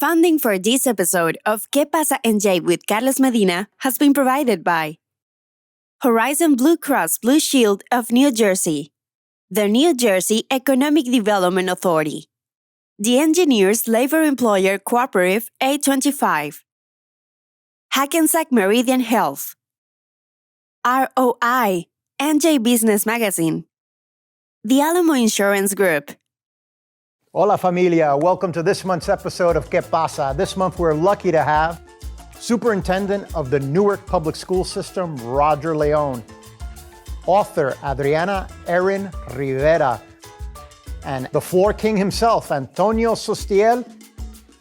Funding for this episode of ¿Qué pasa NJ with Carlos Medina has been provided by Horizon Blue Cross Blue Shield of New Jersey, the New Jersey Economic Development Authority, the Engineers Labor Employer Cooperative A25, Hackensack Meridian Health, ROI, NJ Business Magazine, the Alamo Insurance Group. Hola familia, welcome to this month's episode of ¿Qué pasa? This month we're lucky to have Superintendent of the Newark Public School System, Roger Leon, author Adriana Erin Rivera, and the floor king himself, Antonio Sustiel.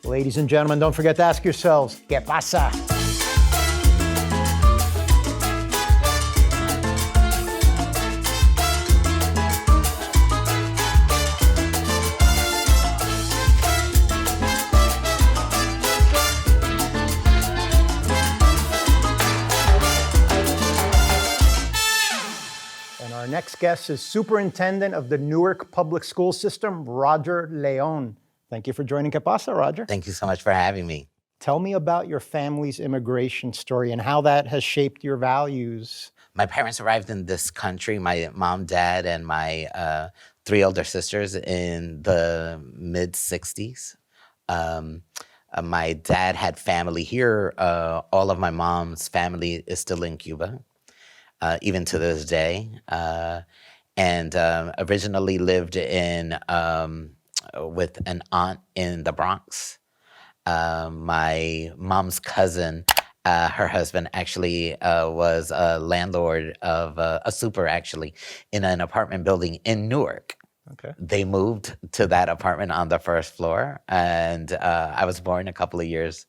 Ladies and gentlemen, don't forget to ask yourselves, ¿Qué pasa? Our next guest is Superintendent of the Newark Public School System, Roger Leon. Thank you for joining ¿Qué pasa, Roger? Thank you so much for having me. Tell me about your family's immigration story and how that has shaped your values. My parents arrived in this country, my mom, dad, and my three older sisters in the mid-'60s. My dad had family here. All of my mom's family is still in Cuba. Even to this day, and originally lived in with an aunt in the Bronx. My mom's cousin, her husband actually was a landlord of a super actually in an apartment building in Newark. Okay. They moved to that apartment on the first floor, and I was born a couple of years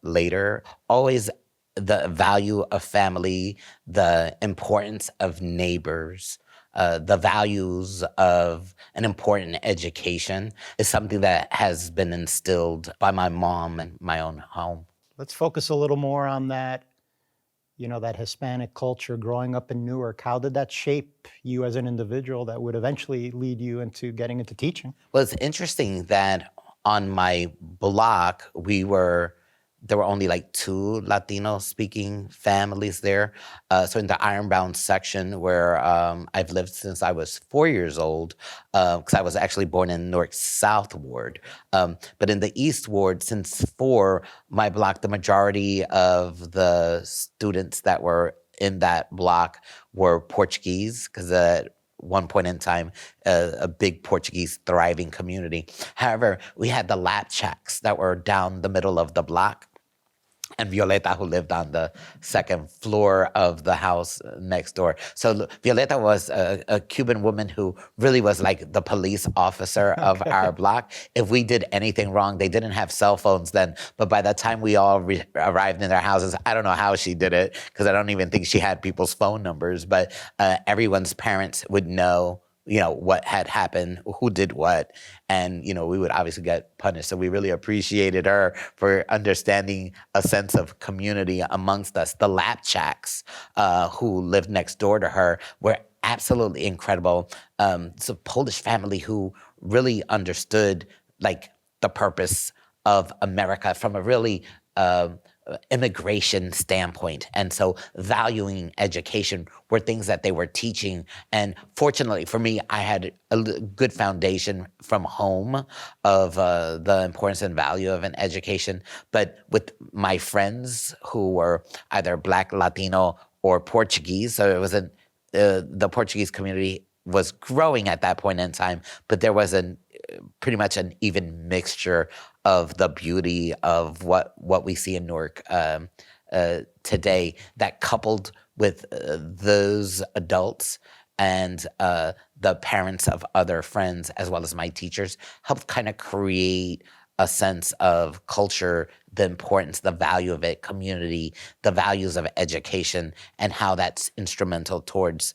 later. Always the value of family, the importance of neighbors, the values of an important education is something that has been instilled by my mom and my own home. Let's focus a little more on that, that Hispanic culture growing up in Newark. How did that shape you as an individual that would eventually lead you into getting into teaching? Well, it's interesting that on my block, there were only like 2 Latino-speaking families there. So in the Ironbound section, where I've lived since I was 4 years old, because I was actually born in Newark South Ward. But in the East Ward, since 4, my block, the majority of the students that were in that block were Portuguese, because at one point in time, a big Portuguese thriving community. However, we had the Lapchaks that were down the middle of the block, and Violeta, who lived on the second floor of the house next door. So Violeta was a Cuban woman who really was like the police officer of our block. If we did anything wrong, they didn't have cell phones then, but by the time we all arrived in their houses, I don't know how she did it, because I don't even think she had people's phone numbers, but everyone's parents would know what had happened, who did what, and, we would obviously get punished. So we really appreciated her for understanding a sense of community amongst us. The Lapchaks, who lived next door to her, were absolutely incredible. It's a Polish family who really understood, the purpose of America from a really immigration standpoint. And so valuing education were things that they were teaching. And fortunately for me, I had a good foundation from home of the importance and value of an education. But with my friends who were either Black, Latino, or Portuguese, so it wasn't, the Portuguese community was growing at that point in time, but there was pretty much an even mixture of the beauty of what we see in Newark today, that coupled with those adults and the parents of other friends, as well as my teachers, helped kind of create a sense of culture, the importance, the value of it, community, the values of education, and how that's instrumental towards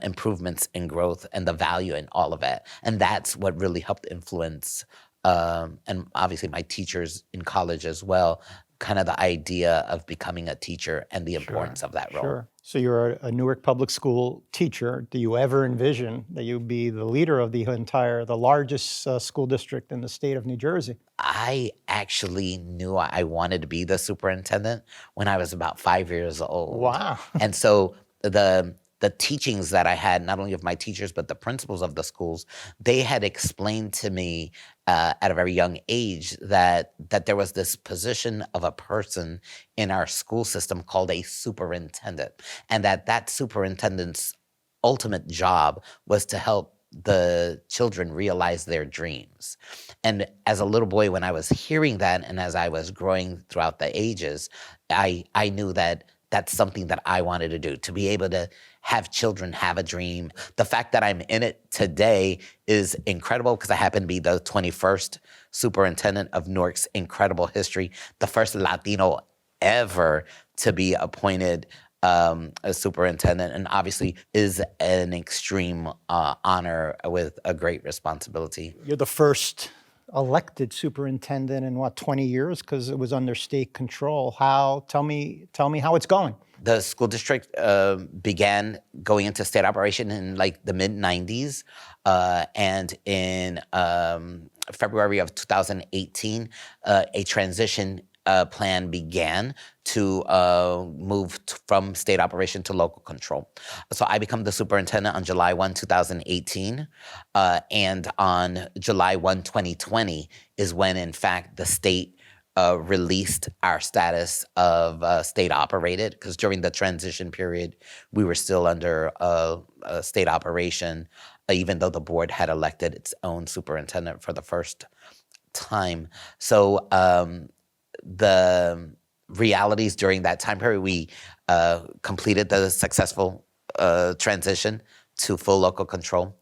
improvements in growth and the value in all of it. And that's what really helped influence, and obviously my teachers in college as well, kind of the idea of becoming a teacher and the importance of that role. Sure. So you're a Newark Public School teacher. Do you ever envision that you'd be the leader of the largest school district in the state of New Jersey? I actually knew I wanted to be the superintendent when I was about 5 years old. Wow. And so the teachings that I had, not only of my teachers, but the principals of the schools, they had explained to me at a very young age that there was this position of a person in our school system called a superintendent, and that superintendent's ultimate job was to help the children realize their dreams. And as a little boy, when I was hearing that, and as I was growing throughout the ages, I knew that that's something that I wanted to do, to be able to have children have a dream. The fact that I'm in it today is incredible because I happen to be the 21st superintendent of Newark's incredible history, the first Latino ever to be appointed a superintendent, and obviously is an extreme honor with a great responsibility. You're the first elected superintendent in 20 years, because it was under state control. Tell me how it's going. The school district began going into state operation in like the mid 90s, and in February of 2018, a transition plan began to move from state operation to local control. So I become the superintendent on July 1, 2018, and on July 1, 2020 is when, in fact, the state released our status of state operated, because during the transition period, we were still under state operation, even though the board had elected its own superintendent for the first time. So the realities during that time period, we completed the successful transition to full local control.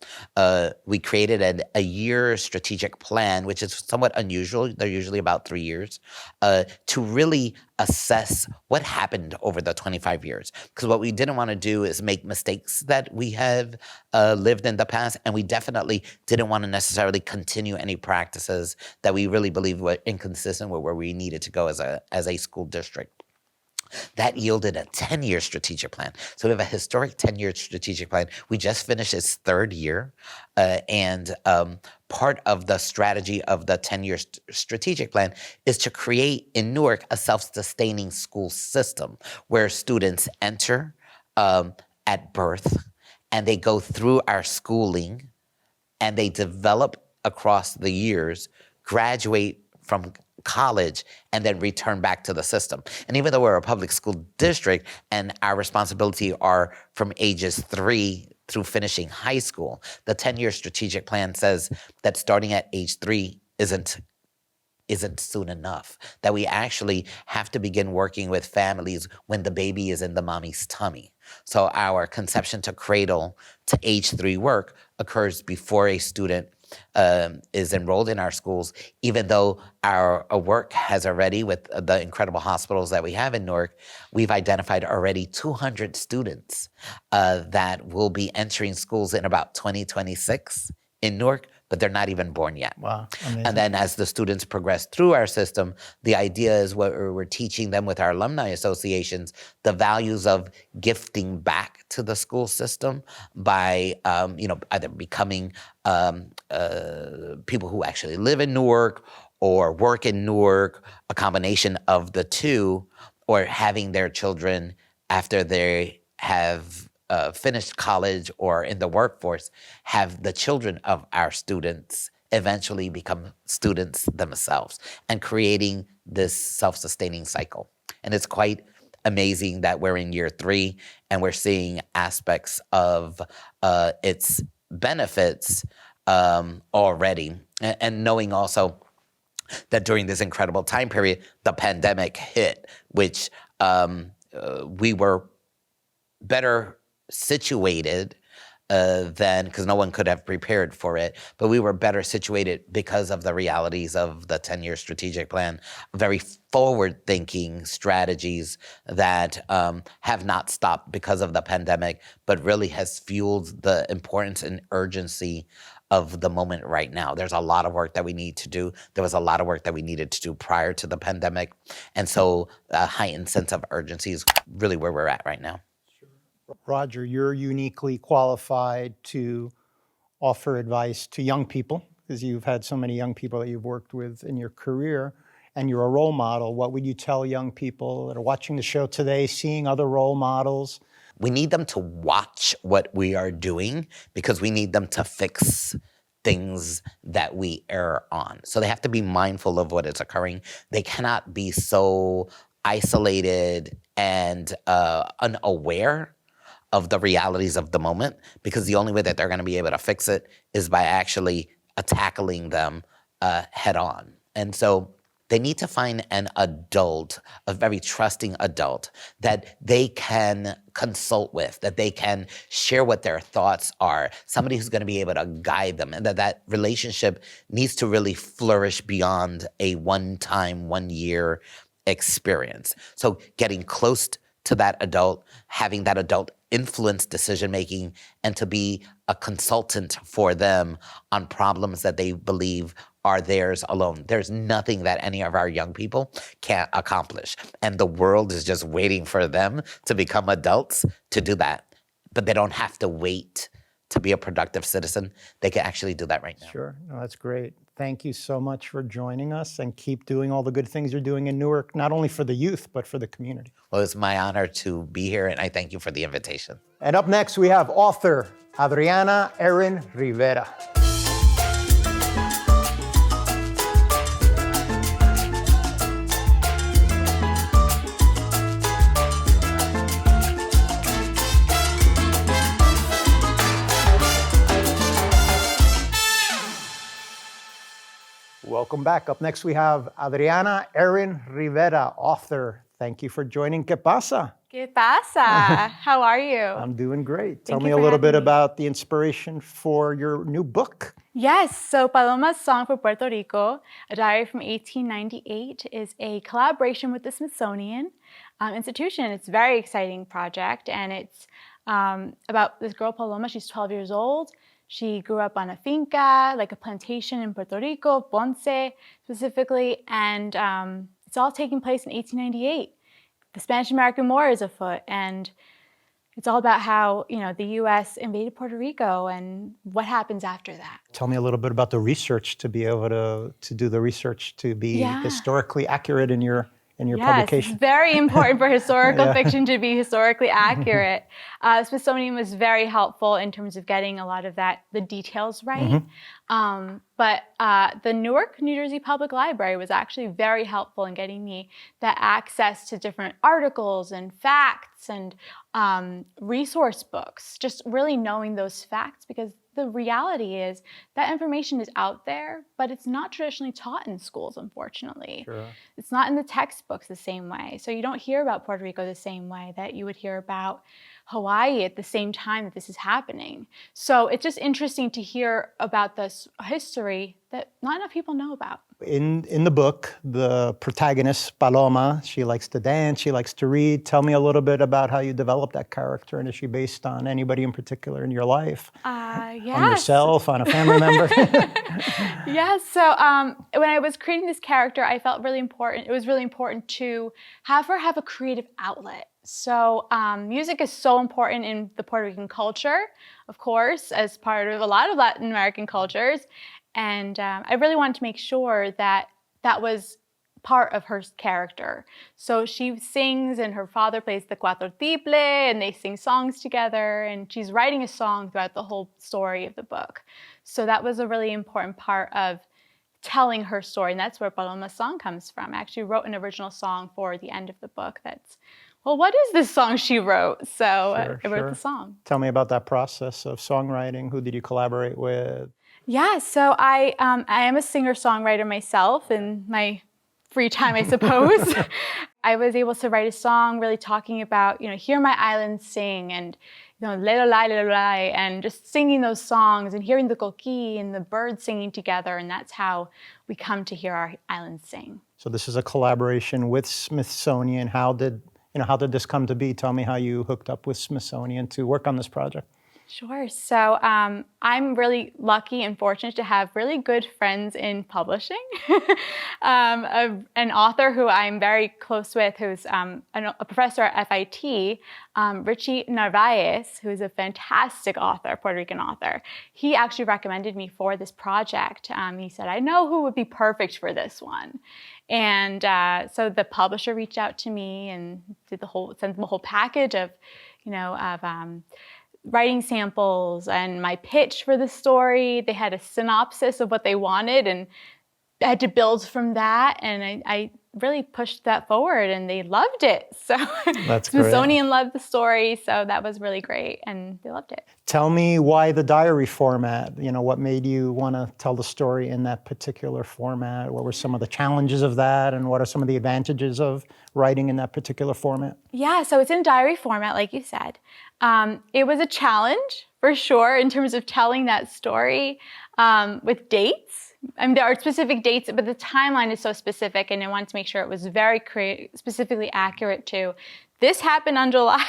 We created a year strategic plan, which is somewhat unusual. They're usually about 3 years, to really assess what happened over the 25 years. Because what we didn't want to do is make mistakes that we have lived in the past, and we definitely didn't want to necessarily continue any practices that we really believed were inconsistent with where we needed to go as a school district. That yielded a 10-year strategic plan. So we have a historic 10-year strategic plan. We just finished its third year. And part of the strategy of the 10-year strategic plan is to create in Newark a self-sustaining school system where students enter at birth, and they go through our schooling, and they develop across the years, graduate from college, and then return back to the system. And even though we're a public school district and our responsibility are from ages 3 through finishing high school, the 10-year strategic plan says that starting at age 3 isn't soon enough, that we actually have to begin working with families when the baby is in the mommy's tummy. So our conception to cradle to age 3 work occurs before a student is enrolled in our schools, even though our work has already, with the incredible hospitals that we have in Newark, we've identified already 200 students that will be entering schools in about 2026 in Newark, but they're not even born yet. Wow, amazing. And then as the students progress through our system, the idea is what we're teaching them with our alumni associations, the values of gifting back to the school system by either becoming people who actually live in Newark or work in Newark, a combination of the two, or having their children, after they have finished college or in the workforce, have the children of our students eventually become students themselves, and creating this self-sustaining cycle. And it's quite amazing that we're in year 3 and we're seeing aspects of its benefits already. And knowing also that during this incredible time period, the pandemic hit, which we were better situated than, because no one could have prepared for it, but we were better situated because of the realities of the 10-year strategic plan, very forward-thinking strategies that have not stopped because of the pandemic, but really has fueled the importance and urgency of the moment right now. There's a lot of work that we need to do. There was a lot of work that we needed to do prior to the pandemic. And so a heightened sense of urgency is really where we're at right now. Roger, you're uniquely qualified to offer advice to young people because you've had so many young people that you've worked with in your career and you're a role model. What would you tell young people that are watching the show today, seeing other role models? We need them to watch what we are doing because we need them to fix things that we err on. So they have to be mindful of what is occurring. They cannot be so isolated and unaware of the realities of the moment, because the only way that they're going to be able to fix it is by actually tackling them head on. And so they need to find an adult, a very trusting adult that they can consult with, that they can share what their thoughts are, somebody who's going to be able to guide them, and that relationship needs to really flourish beyond a one-time, one-year experience. So getting close to that adult, having that adult influence decision-making, and to be a consultant for them on problems that they believe are theirs alone. There's nothing that any of our young people can't accomplish. And the world is just waiting for them to become adults to do that. But they don't have to wait to be a productive citizen. They can actually do that right now. Sure. No, that's great. Thank you so much for joining us, and keep doing all the good things you're doing in Newark, not only for the youth, but for the community. Well, it's my honor to be here, and I thank you for the invitation. And up next, we have author Adriana Erin Rivera. Welcome back. Up next, we have Adriana Erin Rivera, author. Thank you for joining ¿Qué pasa? ¿Qué pasa? How are you? I'm doing great. Tell Thank me you a for little bit having me. about the inspiration for your new book. Yes, so Paloma's Song for Puerto Rico, a diary from 1898, is a collaboration with the Smithsonian institution. It's a very exciting project, and it's about this girl, Paloma. She's 12 years old. She grew up on a finca, like a plantation in Puerto Rico, Ponce specifically, and it's all taking place in 1898. The Spanish-American War is afoot, and it's all about how, the U.S. invaded Puerto Rico and what happens after that. Tell me a little bit about the research to be able to do the research to be historically accurate in your publication. It's very important for historical fiction to be historically accurate. Smithsonian was very helpful in terms of getting a lot of the details right. But the Newark, New Jersey Public Library was actually very helpful in getting me that access to different articles and facts and resource books, just really knowing those facts, because the reality is that information is out there, but it's not traditionally taught in schools, unfortunately. Sure. It's not in the textbooks the same way. So you don't hear about Puerto Rico the same way that you would hear about Hawaii at the same time that this is happening. So it's just interesting to hear about this history that not enough people know about. In the book, the protagonist, Paloma, she likes to dance, she likes to read. Tell me a little bit about how you developed that character, and is she based on anybody in particular in your life? Yes. On yourself, on a family member? Yes. So when I was creating this character, I felt it was really important to have her have a creative outlet. So music is so important in the Puerto Rican culture, of course, as part of a lot of Latin American cultures. And I really wanted to make sure that was part of her character. So she sings, and her father plays the cuatro tiple, and they sing songs together, and she's writing a song throughout the whole story of the book. So that was a really important part of telling her story, and that's where Paloma's song comes from. I actually wrote an original song for the end of the book what is this song she wrote? So I wrote the song. Tell me about that process of songwriting. Who did you collaborate with? Yeah, so I am a singer-songwriter myself in my free time, I suppose. I was able to write a song really talking about, hear my island sing, and, le-lo-lai, and just singing those songs and hearing the coqui and the birds singing together, and that's how we come to hear our island sing. So this is a collaboration with Smithsonian. How did this come to be? Tell me how you hooked up with Smithsonian to work on this project. Sure. So I'm really lucky and fortunate to have really good friends in publishing. An author who I'm very close with, who's a professor at FIT, Richie Narvaez, who is a fantastic author, Puerto Rican author. He actually recommended me for this project. He said, I know who would be perfect for this one. And so the publisher reached out to me and sent them a whole package of, writing samples and my pitch for the story. They had a synopsis of what they wanted, and I had to build from that. And I really pushed that forward, and they loved it. So That's great. Smithsonian loved the story, so that was really great, and they loved it. Tell me why the diary format. What made you want to tell the story in that particular format? What were some of the challenges of that, and what are some of the advantages of writing in that particular format? Yeah, so it's in diary format, like you said. It was a challenge, for sure, in terms of telling that story with dates. There are specific dates, but the timeline is so specific, and I wanted to make sure it was very specifically accurate to this happened on July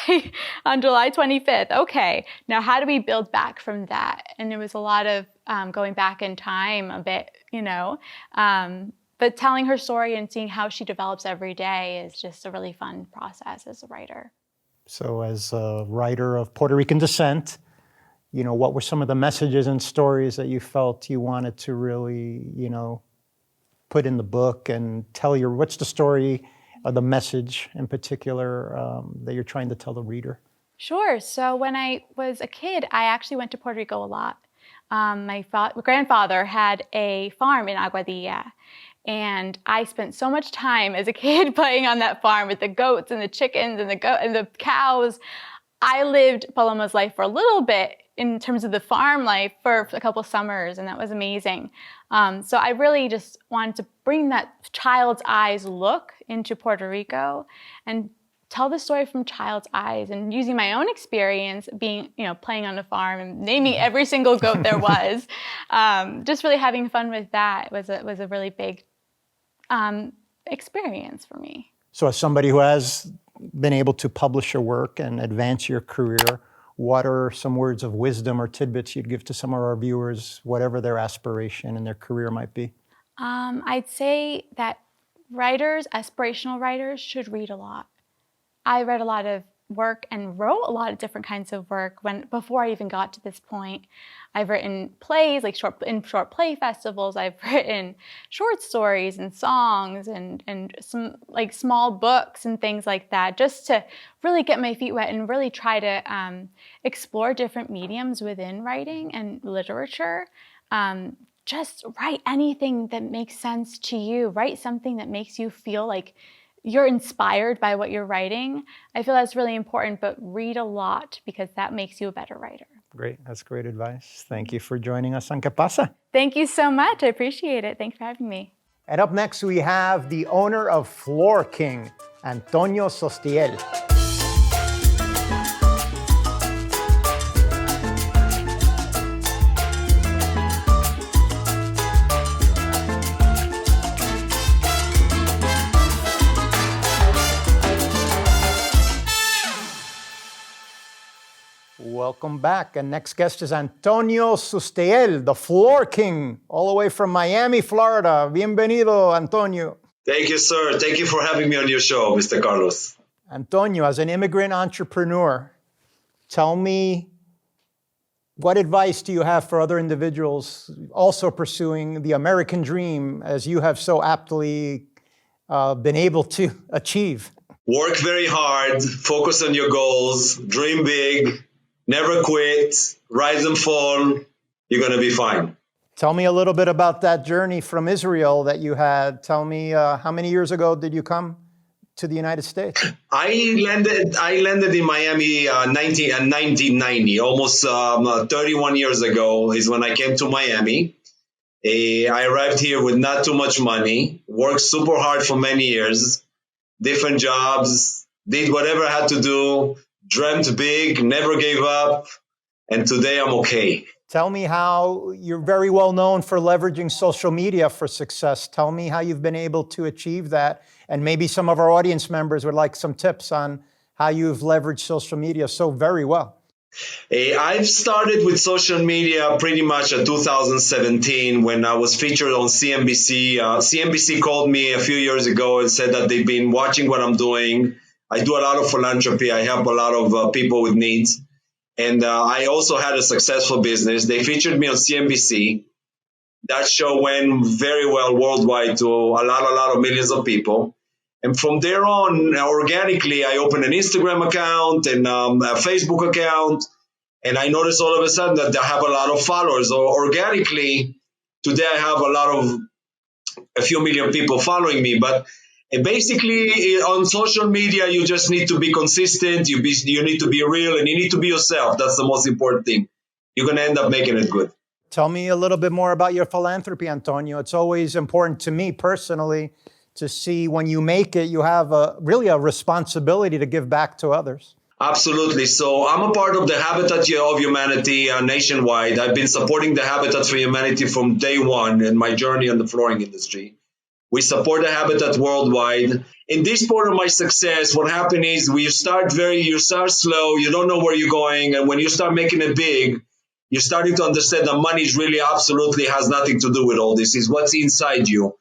25th. Okay, now how do we build back from that? And it was a lot of going back in time a bit, but telling her story and seeing how she develops every day is just a really fun process as a writer. So as a writer of Puerto Rican descent, what were some of the messages and stories that you felt you wanted to really, put in the book and what's the story or the message in particular that you're trying to tell the reader? Sure. So when I was a kid, I actually went to Puerto Rico a lot. My grandfather had a farm in Aguadilla. And I spent so much time as a kid playing on that farm with the goats and the chickens and the cows. I lived Paloma's life for a little bit in terms of the farm life for a couple summers, and that was amazing. So I really just wanted to bring that child's eyes look into Puerto Rico and tell the story from child's eyes, and using my own experience being, playing on the farm and naming every single goat there was. Just really having fun with that was a really big experience for me. So as somebody who has been able to publish your work and advance your career, what are some words of wisdom or tidbits you'd give to some of our viewers, whatever their aspiration and their career might be? I'd say that aspirational writers should read a lot. I read a lot of work and wrote a lot of different kinds of work before I even got to this point. I've written plays, like short play festivals. I've written short stories and songs and some like small books and things like that, just to really get my feet wet and really try to explore different mediums within writing and literature. Just write anything that makes sense to you. Write something that makes you feel like you're inspired by what you're writing. I feel that's really important, but read a lot because that makes you a better writer. Great. That's great advice. Thank you for joining us on ¿Qué pasa? Thank you so much. I appreciate it. Thanks for having me. And up next, we have the owner of Floor King, Antonio Sustiel. Welcome back. And next guest is Antonio Sustiel, the Floor King, all the way from Miami, Florida. Bienvenido, Antonio. Thank you, sir. Thank you for having me on your show, Mr. Carlos. Antonio, as an immigrant entrepreneur, tell me, what advice do you have for other individuals also pursuing the American dream as you have so aptly been able to achieve? Work very hard, focus on your goals, dream big, never quit, rise and fall. You're going to be fine. Tell me a little bit about that journey from Israel that you had. Tell me, how many years ago did you come to the United States? I landed in Miami in 1990, almost 31 years ago is when I came to Miami. I arrived here with not too much money, worked super hard for many years, different jobs, did whatever I had to do, dreamt big, never gave up, and today I'm okay. Tell me how you're very well known for leveraging social media for success. Tell me how you've been able to achieve that. And maybe some of our audience members would like some tips on how you've leveraged social media so very well. I've started with social media pretty much in 2017 when I was featured on CNBC. CNBC called me a few years ago and said that they've been watching what I'm doing. I do a lot of philanthropy. I help a lot of people with needs. And I also had a successful business. They featured me on CNBC. That show went very well worldwide to a lot of millions of people. And from there on, organically, I opened an Instagram account and a Facebook account. And I noticed all of a sudden that I have a lot of followers. Or organically, today I have a few million people following me. But basically, on social media, you just need to be consistent. You need to be real, and you need to be yourself. That's the most important thing. You're going to end up making it good. Tell me a little bit more about your philanthropy, Antonio. It's always important to me personally to see when you make it, you have really a responsibility to give back to others. Absolutely. So I'm a part of the Habitat of Humanity nationwide. I've been supporting the Habitat for Humanity from day one in my journey in the flooring industry. We support the Habitat worldwide. In this part of my success, what happened is you start slow, you don't know where you're going. And when you start making it big, you're starting to understand that money really absolutely has nothing to do with all this. It's what's inside you.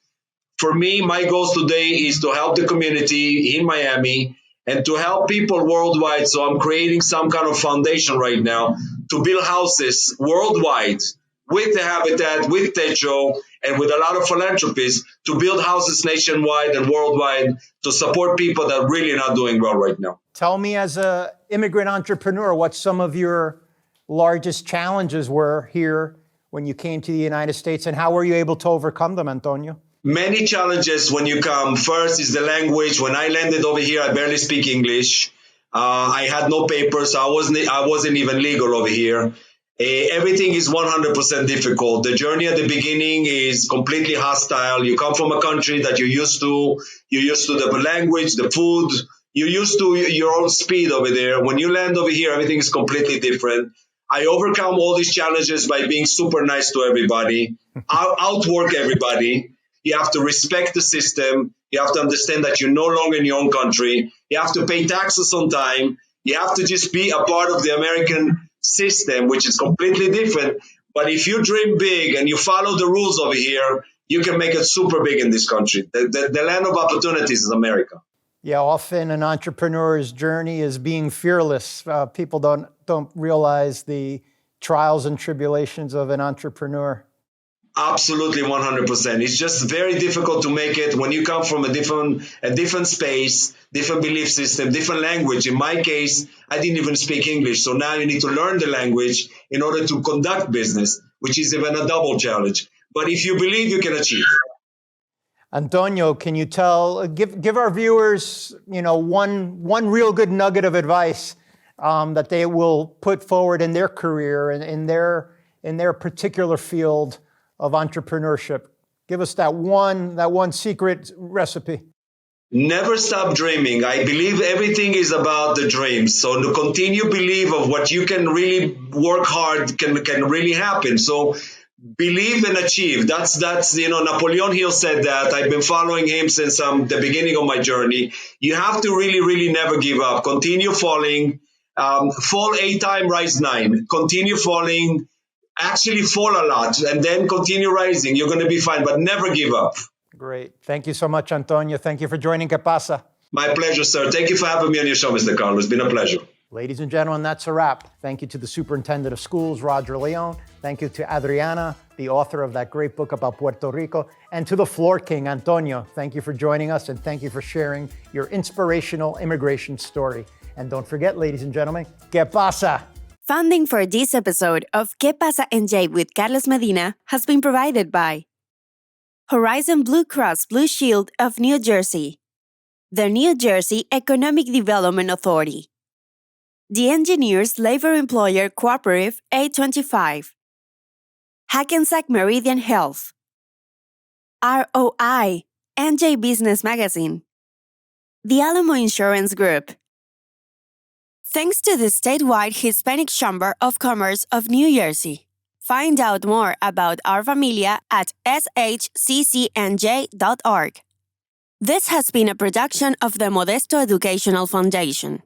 For me, my goals today is to help the community in Miami and to help people worldwide. So I'm creating some kind of foundation right now to build houses worldwide with the Habitat, with Techo, and with a lot of philanthropists to build houses nationwide and worldwide to support people that are really not doing well right now. Tell me, as an immigrant entrepreneur, what some of your largest challenges were here when you came to the United States, and how were you able to overcome them, Antonio? Many challenges when you come. First is the language. When I landed over here, I barely speak English. I had no papers. I wasn't even legal over here. Everything is 100% difficult. The journey at the beginning is completely hostile. You come from a country that you're used to the language, the food. You're used to your own speed over there. When you land over here, everything is completely different. I overcome all these challenges by being super nice to everybody, outwork everybody. You have to respect the system. You have to understand that you're no longer in your own country. You have to pay taxes on time. You have to just be a part of the American system, which is completely different. But if you dream big and you follow the rules over here, you can make it super big in this country. The land of opportunities is America. Yeah, often an entrepreneur's journey is being fearless. People don't realize the trials and tribulations of an entrepreneur. Absolutely, 100%. It's just very difficult to make it when you come from a different space, different belief system, different language. In my case, I didn't even speak English. So now you need to learn the language in order to conduct business, which is even a double challenge. But if you believe, you can achieve. Antonio, can you give our viewers, one real good nugget of advice that they will put forward in their career and in their particular field of entrepreneurship? Give us that one secret recipe. Never stop dreaming. I believe everything is about the dreams. So to continue believe of what you can really work hard can really happen. So believe and achieve. That's Napoleon Hill said that. I've been following him since the beginning of my journey. You have to really never give up. Continue falling. Fall 8 times, rise 9. Continue falling. Actually fall a lot and then continue rising. You're going to be fine, but never give up. Great. Thank you so much, Antonio. Thank you for joining Que Pasa. My pleasure, sir. Thank you for having me on your show, Mr. Carlos. It's been a pleasure. Ladies and gentlemen, that's a wrap. Thank you to the Superintendent of Schools, Roger Leon. Thank you to Adriana, the author of that great book about Puerto Rico. And to the Floor King, Antonio. Thank you for joining us and thank you for sharing your inspirational immigration story. And don't forget, ladies and gentlemen, Que Pasa? Funding for this episode of Que Pasa NJ with Carlos Medina has been provided by Horizon Blue Cross Blue Shield of New Jersey, the New Jersey Economic Development Authority, the Engineers Labor Employer Cooperative A25, Hackensack Meridian Health, ROI, NJ Business Magazine, the Alamo Insurance Group. Thanks to the statewide Hispanic Chamber of Commerce of New Jersey. Find out more about our familia at shccnj.org. This has been a production of the Modesto Educational Foundation.